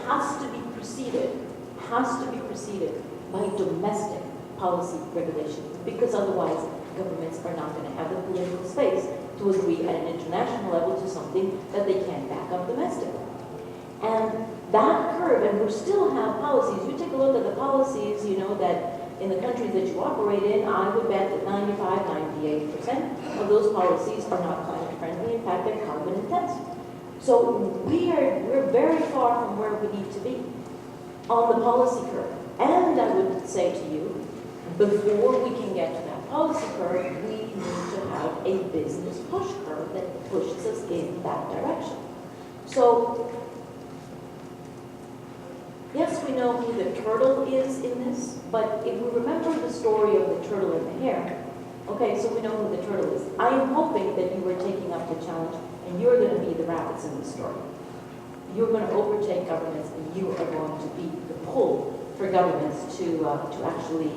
has to be preceded by domestic policy regulations, because otherwise governments are not going to have the political space to agree at an international level to something that they can't back up domestically. And that curve, and we still have policies. You take a look at the policies, that in the countries that you operate in, I would bet that 95, 98% of those policies are not climate friendly. In fact, they're carbon intensive. So we're very far from where we need to be on the policy curve. And I would say to you, before we can get to that policy curve, we need to have a business push curve that pushes us in that direction. So, yes, we know who the turtle is in this, but if we remember the story of the turtle and the hare, okay, so we know who the turtle is. I am hoping that you are taking up the challenge and you're going to be the rabbits in the story. You're going to overtake governments and you are going to be the pull for governments to actually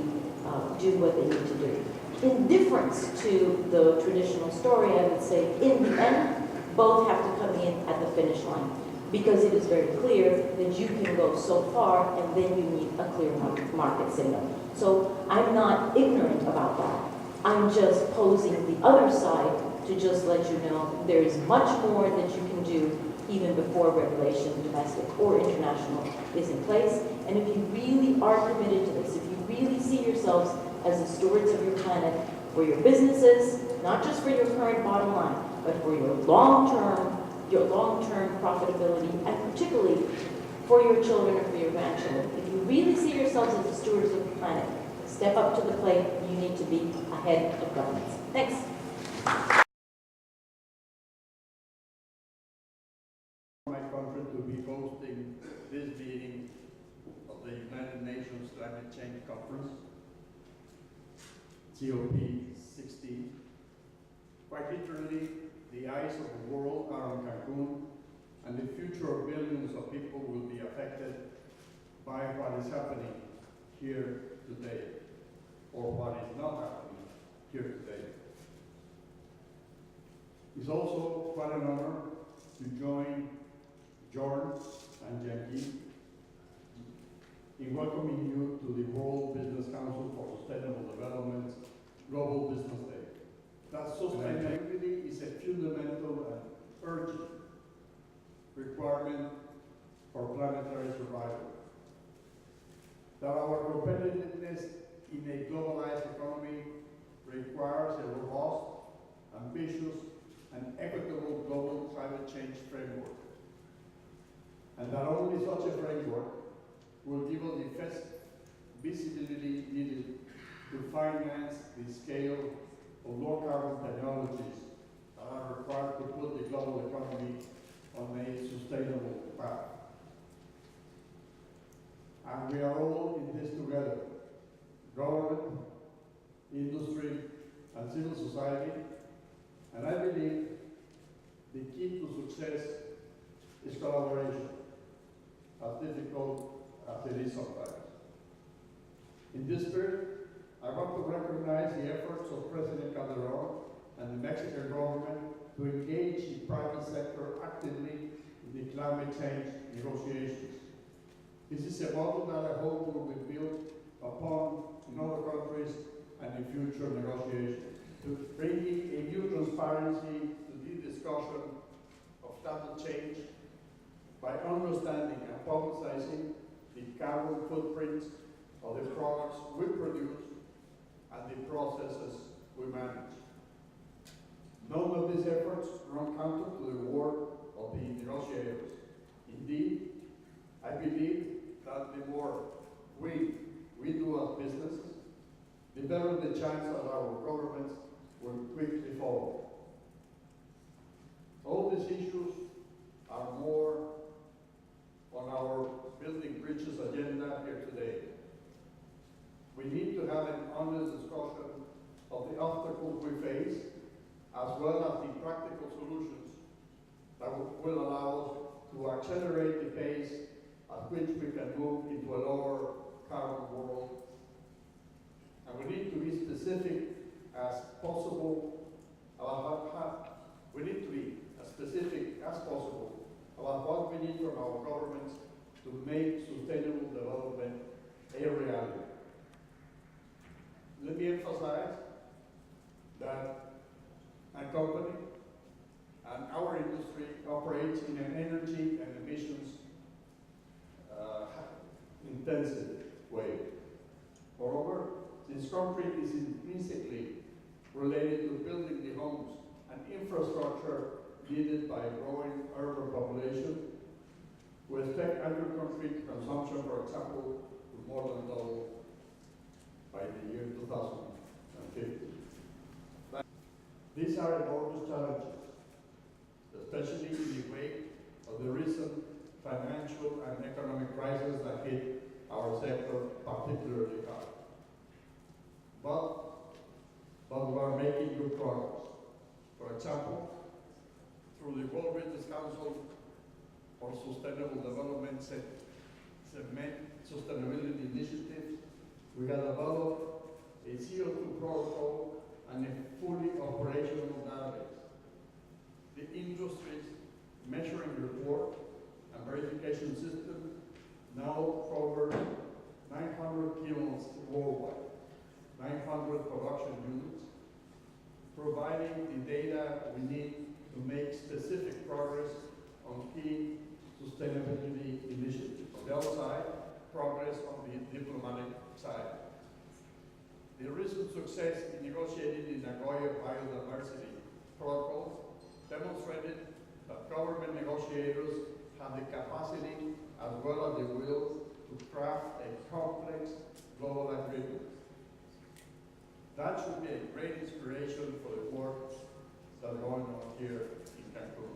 do what they need to do. In difference to the traditional story, I would say, in the end, both have to come in at the finish line, because it is very clear that you can go so far and then you need a clear market signal. So I'm not ignorant about that. I'm just posing the other side to just let you know there is much more that you can do even before regulation, domestic or international, is in place. And if you really are committed to this, if you really see yourselves as the stewards of your planet, for your businesses, not just for your current bottom line, but for your long-term profitability, and particularly for your children or for your grandchildren. If you really see yourselves as the stewards of the planet, step up to the plate. You need to be ahead of governments. Thanks. My country to be hosting this meeting of the United Nations Climate Change Conference, COP16. Quite literally, the eyes of the world are on Cancun, and the future of billions of people will be affected by what is happening here today, or what is not happening here today. It's also quite an honor to join Jorn and Yankee in welcoming you to the World Business Council for Sustainable Development's Global Business Day. That sustainability is a fundamental and urgent requirement for planetary survival. That our competitiveness in a globalized economy requires a robust, ambitious, and equitable global climate change framework. And that only such a framework will give us the best visibility needed to finance the scale of low-carbon technologies that are required to put the global economy on a sustainable path. And we are all in this together: government, industry, and civil society. And I believe the key to success is collaboration, as difficult as it is sometimes. In this spirit, I want to recognize the efforts of President Calderon and the Mexican government to engage the private sector actively in the climate change negotiations. This is a model that I hope will be built upon in other countries and in future negotiations, to bring a new transparency to the discussion of climate change by understanding and publicizing the carbon footprint of the products we produce and the processes we manage. None of these efforts run counter to the work of the negotiators. Indeed, I believe that the more we do as businesses, the better the chance that our governments will quickly follow. All these issues are more on our Building Bridges agenda here today. We need to have an honest discussion of the obstacles we face, as well as the practical solutions that will allow us to accelerate the pace at which we can move into a lower carbon world. And we need to be specific as possible about what we need from our governments to make sustainable development a reality. Let me emphasize that a company and our industry operates in an energy and emissions intensive way. Moreover, since concrete is intrinsically related to building the homes and infrastructure needed by a growing urban population, we expect annual concrete consumption, for example, to more than double by the year 2050. These are enormous challenges, especially in the wake of the recent financial and economic crisis that hit our sector particularly hard. But we are making good progress. For example, through the World Business Council for Sustainable Development Cement Sustainability Initiative, we have developed a CO2 protocol and a fully operational database. The industry's measuring report and verification system now covers 900 kilns worldwide, 900 production units, providing the data we need to make specific progress on key sustainability initiatives. On the other side, progress on the diplomatic side. The recent success in negotiating the Nagoya Biodiversity Protocol demonstrated that government negotiators have the capacity as well as the will to craft a complex global agreement. That should be a great inspiration for the work that's going on here in Cancun.